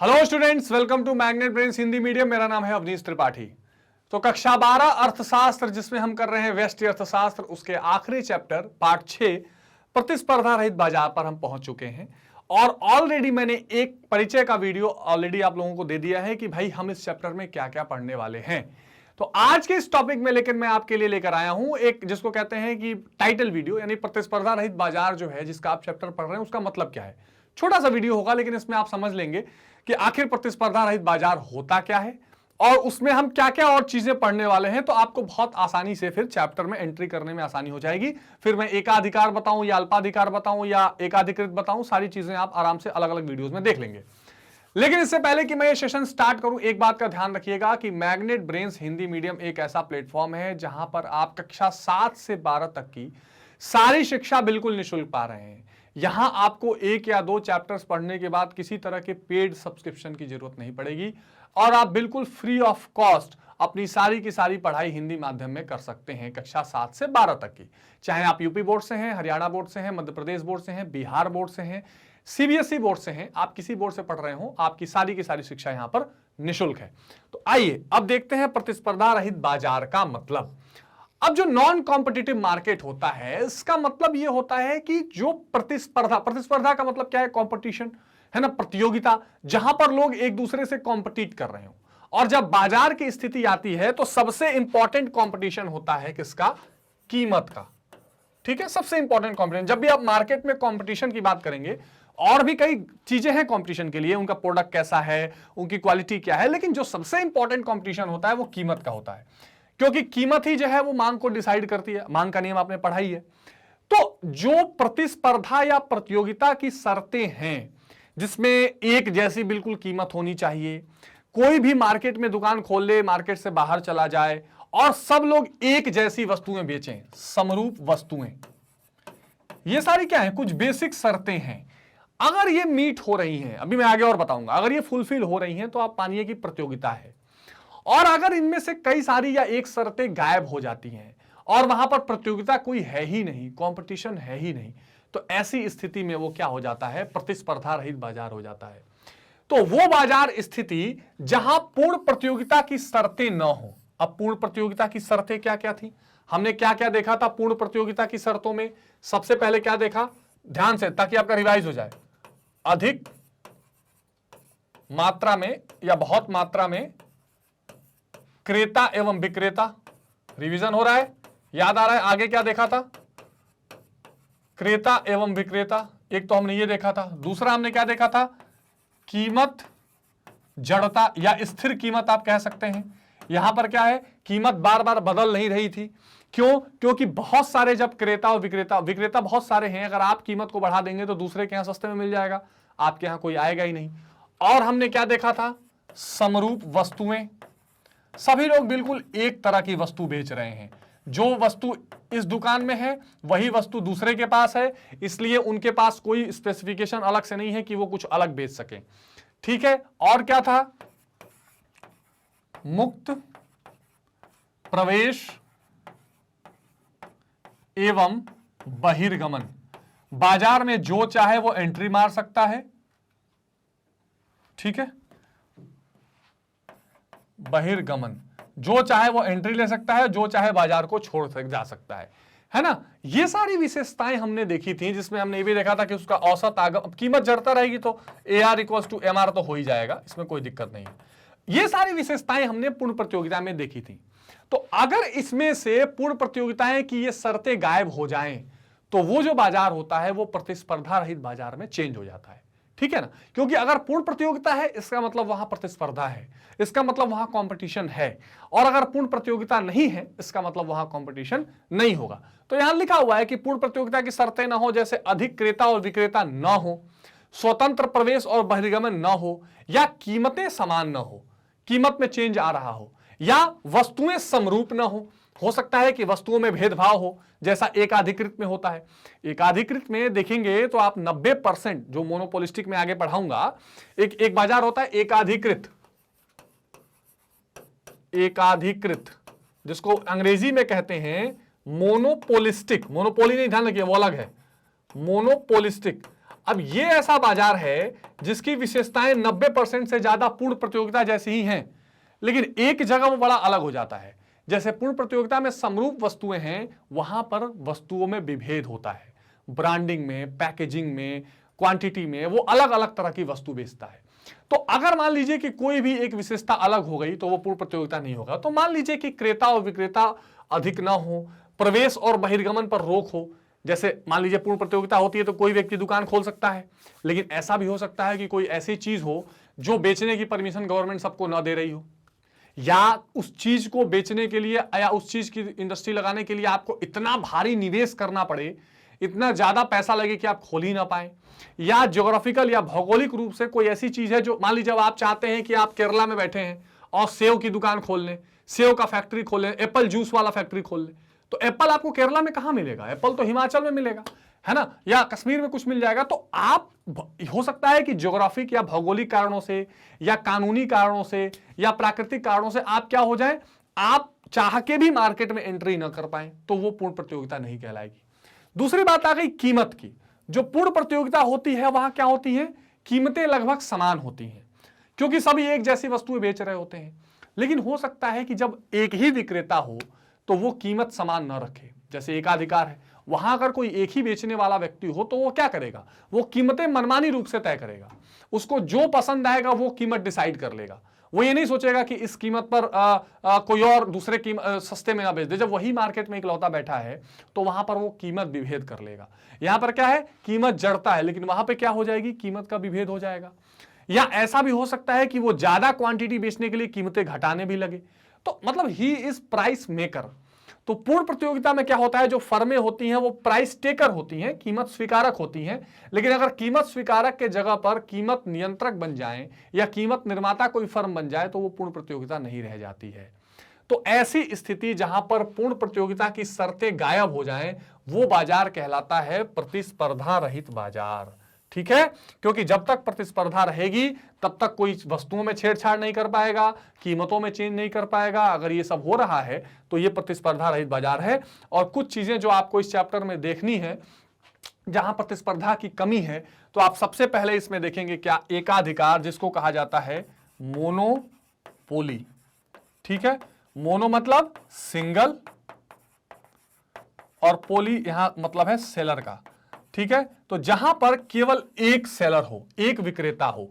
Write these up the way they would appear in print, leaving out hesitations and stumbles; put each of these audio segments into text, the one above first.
Hello students, welcome to magnet brains Hindi medium. मेरा नाम है अवनीश त्रिपाठी। तो कक्षा 12 अर्थशास्त्र जिसमें हम कर रहे हैं व्यष्टि अर्थशास्त्र, उसके आखिरी चैप्टर पार्ट 6 प्रतिस्पर्धा रहित बाजार पर हम पहुंच चुके हैं। और ऑलरेडी मैंने एक परिचय का वीडियो ऑलरेडी आप लोगों को दे दिया है कि भाई हम इस चैप्टर में क्या क्या पढ़ने वाले हैं। तो आज के इस टॉपिक में लेकिन मैं आपके लिए लेकर आया हूं एक जिसको कहते हैं कि टाइटल वीडियो, यानी प्रतिस्पर्धा रहित बाजार जो है जिसका आप चैप्टर पढ़ रहे हैं उसका मतलब क्या है। छोटा सा वीडियो होगा लेकिन इसमें आप समझ लेंगे कि आखिर प्रतिस्पर्धा रहित बाजार होता क्या है और उसमें हम क्या क्या और चीजें पढ़ने वाले हैं। तो आपको बहुत आसानी से फिर चैप्टर में एंट्री करने में आसानी हो जाएगी। फिर मैं एकाधिकार बताऊं या अल्पाधिकार बताऊं या एकाधिकृत बताऊं, सारी चीजें आप आराम से अलग अलग वीडियोस में देख लेंगे। लेकिन इससे पहले कि मैं ये सेशन स्टार्ट करूं, एक बात का ध्यान रखिएगा कि मैग्नेट ब्रेन्स हिंदी मीडियम एक ऐसा प्लेटफॉर्म है जहां पर आप कक्षा 7 से 12 तक की सारी शिक्षा बिल्कुल निःशुल्क पा रहे हैं। यहां आपको एक या दो चैप्टर्स पढ़ने के बाद किसी तरह के पेड सब्सक्रिप्शन की जरूरत नहीं पड़ेगी और आप बिल्कुल फ्री ऑफ कॉस्ट अपनी सारी की सारी पढ़ाई हिंदी माध्यम में कर सकते हैं कक्षा 7 से 12 तक की। चाहे आप यूपी बोर्ड से हैं, हरियाणा बोर्ड से हैं, मध्य प्रदेश बोर्ड से हैं, बिहार बोर्ड से हैं, सीबीएसई बोर्ड से हैं, आप किसी बोर्ड से पढ़ रहे हो, आपकी सारी की सारी शिक्षा यहां पर निःशुल्क है। तो आइए अब देखते हैं प्रतिस्पर्धा रहित बाजार का मतलब। अब जो नॉन कॉम्पिटिटिव मार्केट होता है इसका मतलब यह होता है कि जो प्रतिस्पर्धा का मतलब क्या है? कंपटीशन है ना, प्रतियोगिता, जहां पर लोग एक दूसरे से कॉम्पिटिट कर रहे हो। और जब बाजार की स्थिति आती है तो सबसे इंपॉर्टेंट कंपटीशन होता है किसका? कीमत का। ठीक है, सबसे इंपॉर्टेंट कंपटीशन। जब भी आप मार्केट में कंपटीशन की बात करेंगे, और भी कई चीजें हैं कंपटीशन के लिए, उनका प्रोडक्ट कैसा है, उनकी क्वालिटी क्या है, लेकिन जो सबसे इंपॉर्टेंट कंपटीशन होता है वो कीमत का होता है, क्योंकि कीमत ही जो है वो मांग को डिसाइड करती है। मांग का नियम आपने पढ़ा ही है। तो जो प्रतिस्पर्धा या प्रतियोगिता की शर्तें हैं जिसमें एक जैसी बिल्कुल कीमत होनी चाहिए, कोई भी मार्केट में दुकान खोल ले, मार्केट से बाहर चला जाए और सब लोग एक जैसी वस्तुएं बेचें, समरूप वस्तुएं, ये सारी क्या है? कुछ बेसिक शर्तें हैं। अगर ये मीट हो रही हैं, अभी मैं आगे और बताऊंगा, अगर ये फुलफिल हो रही हैं तो आप मानिए कि प्रतियोगिता है। और अगर इनमें से कई सारी या एक शर्तें गायब हो जाती हैं और वहां पर प्रतियोगिता कोई है ही नहीं, कंपटीशन है ही नहीं, तो ऐसी स्थिति में वो क्या हो जाता है? प्रतिस्पर्धा रहित बाजार हो जाता है। तो वो बाजार स्थिति जहां पूर्ण प्रतियोगिता की शर्तें न हो। अब पूर्ण प्रतियोगिता की शर्तें क्या क्या थी? हमने क्या क्या देखा था पूर्ण प्रतियोगिता की शर्तों में? सबसे पहले क्या देखा? ध्यान से, ताकि आपका रिवाइज हो जाए। अधिक मात्रा में या बहुत मात्रा में क्रेता एवं विक्रेता, रिवीजन हो रहा है, याद आ रहा है? आगे क्या देखा था? क्रेता एवं विक्रेता, एक तो हमने ये देखा था। दूसरा हमने क्या देखा था? कीमत जड़ता या स्थिर कीमत आप कह सकते हैं। यहां पर क्या है? कीमत बार बार बदल नहीं रही थी। क्यों? क्योंकि बहुत सारे जब क्रेता और विक्रेता बहुत सारे हैं, अगर आप कीमत को बढ़ा देंगे तो दूसरे के यहां सस्ते में मिल जाएगा, आपके यहां कोई आएगा ही नहीं। और हमने क्या देखा था? समरूप वस्तुएं, सभी लोग बिल्कुल एक तरह की वस्तु बेच रहे हैं। जो वस्तु इस दुकान में है वही वस्तु दूसरे के पास है, इसलिए उनके पास कोई स्पेसिफिकेशन अलग से नहीं है कि वो कुछ अलग बेच सके। ठीक है, और क्या था? मुक्त प्रवेश एवं बहिर्गमन, बाजार में जो चाहे वो एंट्री मार सकता है। ठीक है, बहिर्गमन, जो चाहे वो एंट्री ले सकता है, जो चाहे बाजार को छोड़ जा सकता है ना। ये सारी विशेषताएं हमने देखी थी, जिसमें हमने ये भी देखा था कि उसका औसत आगम, कीमत जड़ता रहेगी तो AR = MR तो हो ही जाएगा, इसमें कोई दिक्कत नहीं है। ये सारी विशेषताएं हमने पूर्ण प्रतियोगिता में देखी थी। तो अगर इसमें से पूर्ण प्रतियोगिताएं की ये शर्तें गायब हो जाएं तो वो जो बाजार होता है वो प्रतिस्पर्धा रहित बाजार में चेंज हो जाता है। ठीक है ना, क्योंकि अगर पूर्ण प्रतियोगिता है इसका मतलब वहां प्रतिस्पर्धा है, इसका मतलब वहां कंपटीशन है। और अगर पूर्ण प्रतियोगिता नहीं है इसका मतलब वहां कंपटीशन नहीं होगा। तो यहां लिखा हुआ है कि पूर्ण प्रतियोगिता की शर्तें ना हो, जैसे अधिक क्रेता और विक्रेता ना हो, स्वतंत्र प्रवेश और बहिर्गमन ना हो, या कीमतें समान ना हो, कीमत में चेंज आ रहा हो, या वस्तुएं समरूप ना हो सकता है कि वस्तुओं में भेदभाव हो, जैसा एकाधिकृत में होता है। एकाधिकृत में देखेंगे तो आप 90%, जो मोनोपोलिस्टिक में आगे पढ़ाऊंगा, एक बाजार होता है एकाधिकृत, जिसको अंग्रेजी में कहते हैं मोनोपोलिस्टिक। मोनोपोली नहीं, ध्यान रखिए वो अलग है, मोनोपोलिस्टिक। अब ये ऐसा बाजार है जिसकी विशेषताएं 90% से ज्यादा पूर्ण प्रतियोगिता जैसी ही हैं, लेकिन एक जगह वो बड़ा अलग हो जाता है। जैसे पूर्ण प्रतियोगिता में समरूप वस्तुएं हैं, वहां पर वस्तुओं में विभेद होता है, ब्रांडिंग में, पैकेजिंग में, क्वांटिटी में, वो अलग अलग तरह की वस्तु बेचता है। तो अगर मान लीजिए कि कोई भी एक विशेषता अलग हो गई तो वो पूर्ण प्रतियोगिता नहीं होगा। तो मान लीजिए कि क्रेता और विक्रेता अधिक ना हो, प्रवेश और बहिर्गमन पर रोक हो। जैसे मान लीजिए पूर्ण प्रतियोगिता होती है तो कोई व्यक्ति दुकान खोल सकता है, लेकिन ऐसा भी हो सकता है कि कोई ऐसी चीज हो जो बेचने की परमिशन गवर्नमेंट सबको ना दे रही हो, या उस चीज को बेचने के लिए या उस चीज की इंडस्ट्री लगाने के लिए आपको इतना भारी निवेश करना पड़े, इतना ज्यादा पैसा लगे कि आप खोल ही ना पाए, या ज्योग्राफिकल या भौगोलिक रूप से कोई ऐसी चीज है जो मान लीजिए आप चाहते हैं कि आप केरला में बैठे हैं और सेव की दुकान खोल लें, सेव का फैक्ट्री खोल लें, एप्पल जूस वाला फैक्ट्री खोल लें, तो एप्पल आपको केरला में कहां मिलेगा? एप्पल तो हिमाचल में मिलेगा, है ना, या कश्मीर में कुछ मिल जाएगा। तो आप हो सकता है कि ज्योग्राफिक या भौगोलिक कारणों से या कानूनी कारणों से या प्राकृतिक कारणों से आप क्या हो जाए, आप चाह के भी मार्केट में एंट्री ना कर पाए, तो वो पूर्ण प्रतियोगिता नहीं कहलाएगी। दूसरी बात आ गई कीमत की। जो पूर्ण प्रतियोगिता होती है वहां क्या होती है, कीमतें लगभग समान होती हैं, क्योंकि सभी एक जैसी वस्तुएं बेच रहे होते हैं। लेकिन हो सकता है कि जब एक ही विक्रेता हो तो वो कीमत समान न रखे। जैसे एकाधिकार है, वहां अगर कोई एक ही बेचने वाला व्यक्ति हो तो वो क्या करेगा, वो कीमतें मनमानी रूप से तय करेगा, उसको जो पसंद आएगा वो कीमत डिसाइड कर लेगा। वो ये नहीं सोचेगा कि इस कीमत पर कोई और दूसरे सस्ते में ना बेच दे। जब वही मार्केट में इकलौता बैठा है तो वहां पर वो कीमत विभेद कर लेगा। यहां पर क्या है, कीमत जड़ता है, लेकिन वहां पे क्या हो जाएगी, कीमत का विभेद हो जाएगा। या ऐसा भी हो सकता है कि वो ज्यादा क्वांटिटी बेचने के लिए कीमतें घटाने भी लगे। तो मतलब ही इज प्राइस मेकर। तो पूर्ण प्रतियोगिता में क्या होता है, जो फर्में होती हैं वो प्राइस टेकर होती हैं, कीमत स्वीकारक होती हैं। लेकिन अगर कीमत स्वीकारक के जगह पर कीमत नियंत्रक बन जाए या कीमत निर्माता कोई फर्म बन जाए तो वो पूर्ण प्रतियोगिता नहीं रह जाती है। तो ऐसी स्थिति जहां पर पूर्ण प्रतियोगिता की शर्तें गायब हो जाएं, वो बाजार कहलाता है प्रतिस्पर्धा रहित बाजार। ठीक है, क्योंकि जब तक प्रतिस्पर्धा रहेगी तब तक कोई वस्तुओं में छेड़छाड़ नहीं कर पाएगा, कीमतों में चेंज नहीं कर पाएगा। अगर ये सब हो रहा है तो ये प्रतिस्पर्धा रहित बाजार है। और कुछ चीजें जो आपको इस चैप्टर में देखनी है जहां प्रतिस्पर्धा की कमी है, तो आप सबसे पहले इसमें देखेंगे क्या, एकाधिकार, जिसको कहा जाता है मोनोपोली। ठीक है, मोनो मतलब सिंगल और पोली यहां मतलब है सेलर का। ठीक है, तो जहां पर केवल एक सेलर हो, एक विक्रेता हो।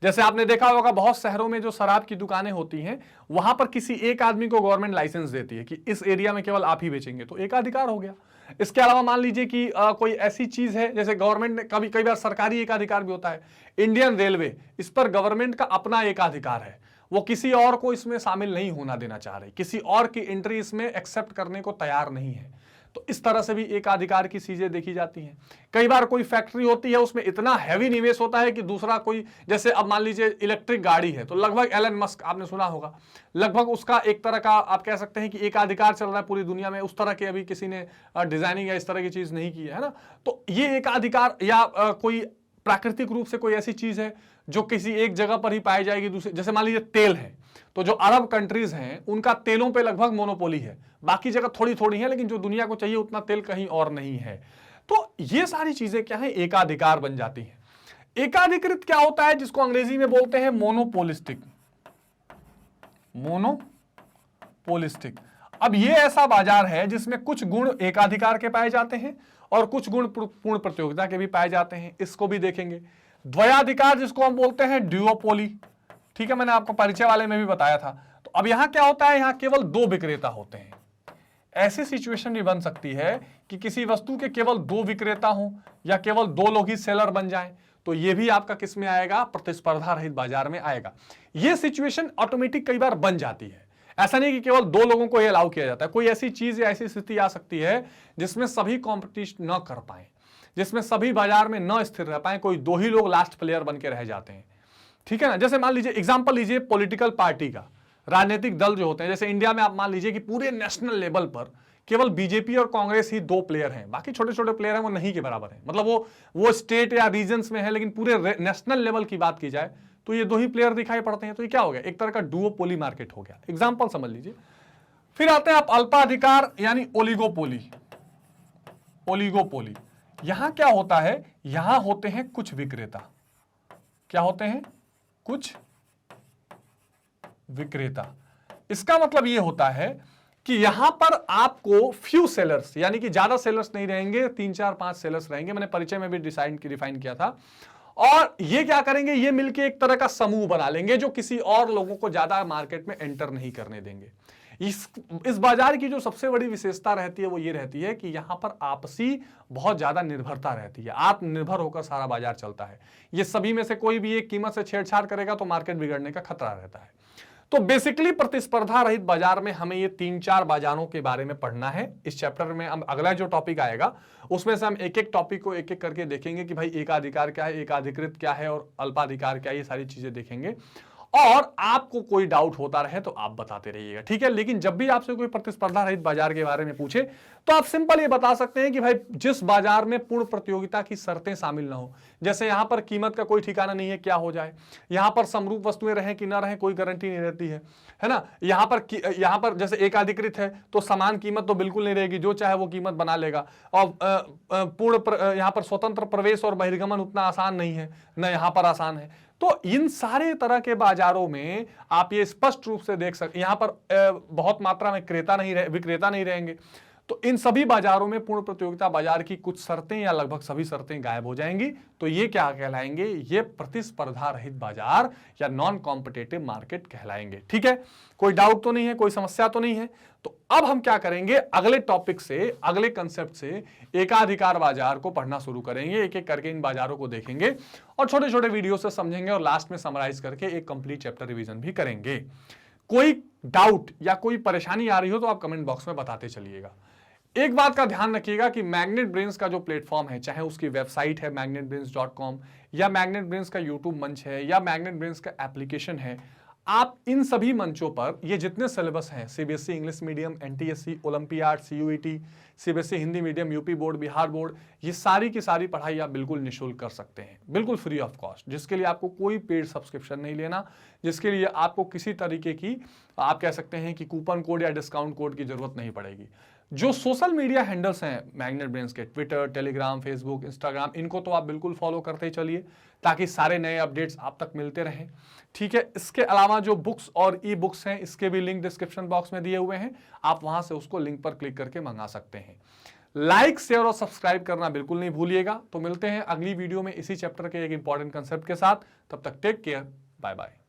जैसे आपने देखा होगा बहुत शहरों में जो शराब की दुकानें होती हैं वहां पर किसी एक आदमी को गवर्नमेंट लाइसेंस देती है कि इस एरिया में केवल आप ही बेचेंगे, तो एकाधिकार हो गया। इसके अलावा मान लीजिए कि कोई ऐसी चीज है, जैसे गवर्नमेंट ने कई बार सरकारी एकाधिकार भी होता है। इंडियन रेलवे, इस पर गवर्नमेंट का अपना एकाधिकार है, वो किसी और को इसमें शामिल नहीं होना देना चाह रही, किसी और की एंट्री इसमें एक्सेप्ट करने को तैयार नहीं है। तो इस तरह से भी एकाधिकार की चीजें देखी जाती हैं। कई बार कोई फैक्ट्री होती है, उसमें इतना हैवी निवेश होता है कि दूसरा कोई, जैसे अब मान लीजिए इलेक्ट्रिक गाड़ी है, तो लगभग एलन मस्क आपने सुना होगा, लगभग उसका एक तरह का आप कह सकते हैं कि एकाधिकार चल रहा है पूरी दुनिया में। उस तरह के अभी किसी ने डिजाइनिंग या इस तरह की चीज नहीं की है ना। तो ये एकाधिकार, या कोई प्राकृतिक रूप से कोई ऐसी चीज है जो किसी एक जगह पर ही पाई जाएगी, दूसरी, जैसे मान लीजिए तेल है, तो जो अरब कंट्रीज हैं उनका तेलों पे लगभग मोनोपोली है, बाकी जगह थोड़ी थोड़ी है, लेकिन जो दुनिया को चाहिए उतना तेल कहीं और नहीं है। तो ये सारी चीजें क्या है, एकाधिकार बन जाती हैं। एकाधिकृत क्या होता है, जिसको अंग्रेजी में बोलते हैं मोनोपोलिस्टिक। मोनोपोलिस्टिक। अब ये ऐसा बाजार है जिसमें कुछ गुण एकाधिकार के पाए जाते हैं और कुछ गुण पूर्ण प्रतियोगिता के भी पाए जाते हैं। इसको भी देखेंगे। द्वयाधिकार, जिसको हम बोलते हैं ड्यूओपोली। ठीक है, मैंने आपको परिचय वाले में भी बताया था। तो अब यहां क्या होता है, यहां केवल दो विक्रेता होते हैं। ऐसी सिचुएशन भी बन सकती है कि किसी वस्तु के केवल दो विक्रेता हो या केवल दो लोग ही सेलर बन जाएं, तो ये भी आपका किस में आएगा, प्रतिस्पर्धा रहित बाजार में आएगा। ये सिचुएशन ऑटोमेटिक कई बार बन जाती है। ऐसा नहीं कि केवल दो लोगों को ये अलाउ किया जाता है। कोई ऐसी चीज या ऐसी स्थिति आ सकती है जिसमें सभी कॉम्पिटिशन न कर पाए, जिसमें सभी बाजार में न स्थिर रह पाए, कोई दो ही लोग लास्ट प्लेयर बन के रह जाते हैं। ठीक है ना, जैसे मान लीजिए एग्जांपल लीजिए पॉलिटिकल पार्टी का, राजनीतिक दल जो होते हैं, जैसे इंडिया में आप मान लीजिए कि पूरे नेशनल लेवल पर केवल बीजेपी और कांग्रेस ही दो प्लेयर हैं, बाकी छोटे छोटे प्लेयर हैं वो नहीं के बराबर हैं। मतलब वो स्टेट या रीजन्स में है, लेकिन पूरे नेशनल लेवल की बात की जाए तो ये दो ही प्लेयर दिखाई पड़ते हैं। तो ये क्या हो गया, एक तरह का डुओपोली मार्केट हो गया। एग्जाम्पल समझ लीजिए। फिर आते हैं आप अल्पाधिकार यानी ओलिगोपोली। ओलिगोपोली यहां क्या होता है, यहां होते हैं कुछ विक्रेता। क्या होते हैं? कुछ विक्रेता। इसका मतलब यह होता है कि यहां पर आपको फ्यू सेलर्स, यानी कि ज्यादा सेलर्स नहीं रहेंगे, 3 4 5 सेलर्स रहेंगे। मैंने परिचय में भी डिफाइन किया था। और ये क्या करेंगे, ये मिलके एक तरह का समूह बना लेंगे जो किसी और लोगों को ज्यादा मार्केट में एंटर नहीं करने देंगे। इस बाजार की जो सबसे बड़ी विशेषता रहती है वो ये रहती है कि यहां पर आपसी बहुत ज्यादा निर्भरता रहती है। आत्मनिर्भर होकर सारा बाजार चलता है। ये सभी में से कोई भी एक कीमत से छेड़छाड़ करेगा तो मार्केट बिगड़ने का खतरा रहता है। तो बेसिकली प्रतिस्पर्धा रहित बाजार में हमें ये 3 4 बाजारों के बारे में पढ़ना है। इस चैप्टर में हम अगला जो टॉपिक आएगा उसमें से हम एक एक टॉपिक को एक एक करके देखेंगे कि भाई एकाधिकार क्या है, एकाधिकृत क्या है और अल्पाधिकार क्या है, ये सारी चीजें देखेंगे। और आपको कोई डाउट होता रहे तो आप बताते रहिएगा, ठीक है। लेकिन जब भी आपसे कोई प्रतिस्पर्धा रहित बाजार के बारे में पूछे तो आप सिंपल ये बता सकते हैं कि भाई जिस बाजार में पूर्ण प्रतियोगिता की शर्तें शामिल ना हो, जैसे यहां पर कीमत का कोई ठिकाना नहीं है क्या हो जाए, यहां पर समरूप वस्तुएं रहें कि ना रहें कोई गारंटी नहीं रहती है ना। यहां पर जैसे एकाधिकृत है तो समान कीमत तो बिल्कुल नहीं रहेगी, जो चाहे वो कीमत बना लेगा। और यहां पर स्वतंत्र प्रवेश और बहिर्गमन उतना आसान नहीं है, ना यहां पर आसान है। तो इन सारे तरह के बाजारों में आप ये स्पष्ट रूप से देख सकते, यहां पर बहुत मात्रा में विक्रेता नहीं रहेंगे। तो इन सभी बाजारों में पूर्ण प्रतियोगिता बाजार की कुछ शर्तें या लगभग सभी शर्तें गायब हो जाएंगी। तो ये क्या कहलाएंगे, ये प्रतिस्पर्धा रहित बाजार या नॉन कॉम्पिटिटिव मार्केट कहलाएंगे, ठीक है। कोई डाउट तो नहीं है, कोई समस्या तो नहीं है। तो अब हम क्या करेंगे, अगले टॉपिक से, अगले कंसेप्ट से एकाधिकार बाजार को पढ़ना शुरू करेंगे। एक एक करके इन बाजारों को देखेंगे और छोटे छोटे वीडियो से समझेंगे और लास्ट में समराइज करके एक कंप्लीट चैप्टर रिवीजन भी करेंगे। कोई डाउट या कोई परेशानी आ रही हो तो आप कमेंट बॉक्स में बताते चलिएगा। एक बात का ध्यान रखिएगा कि मैग्नेट ब्रेन्स का जो प्लेटफॉर्म है, चाहे उसकी वेबसाइट है magnetbrains.com या मैग्नेट ब्रेन्स का यूट्यूब मंच है या मैग्नेट ब्रेन्स का एप्लीकेशन है, आप इन सभी मंचों पर ये जितने सिलेबस हैं, CBSE English medium, NTSC, olympiad, CUET, CBSE Hindi medium, UP board, Bihar board, ये सारी की सारी पढ़ाई आप बिल्कुल निःशुल्क कर सकते हैं, बिल्कुल फ्री ऑफ कॉस्ट, जिसके लिए आपको कोई पेड सब्सक्रिप्शन नहीं लेना, जिसके लिए आपको किसी तरीके की, आप कह सकते हैं कि कूपन कोड या डिस्काउंट कोड की जरूरत नहीं पड़ेगी। जो सोशल मीडिया हैंडल्स हैं मैग्नेट ब्रेन्स के, ट्विटर, टेलीग्राम, फेसबुक, इंस्टाग्राम, इनको तो आप बिल्कुल फॉलो करते ही चलिए ताकि सारे नए अपडेट्स आप तक मिलते रहें, ठीक है। इसके अलावा जो बुक्स और ई बुक्स हैं, इसके भी लिंक डिस्क्रिप्शन बॉक्स में दिए हुए हैं, आप वहां से उसको लिंक पर क्लिक करके मंगा सकते हैं। लाइक, शेयर और सब्सक्राइब करना बिल्कुल नहीं भूलिएगा। तो मिलते हैं अगली वीडियो में इसी चैप्टर के एक इंपॉर्टेंट कंसेप्ट के साथ। तब तक टेक केयर, बाय बाय।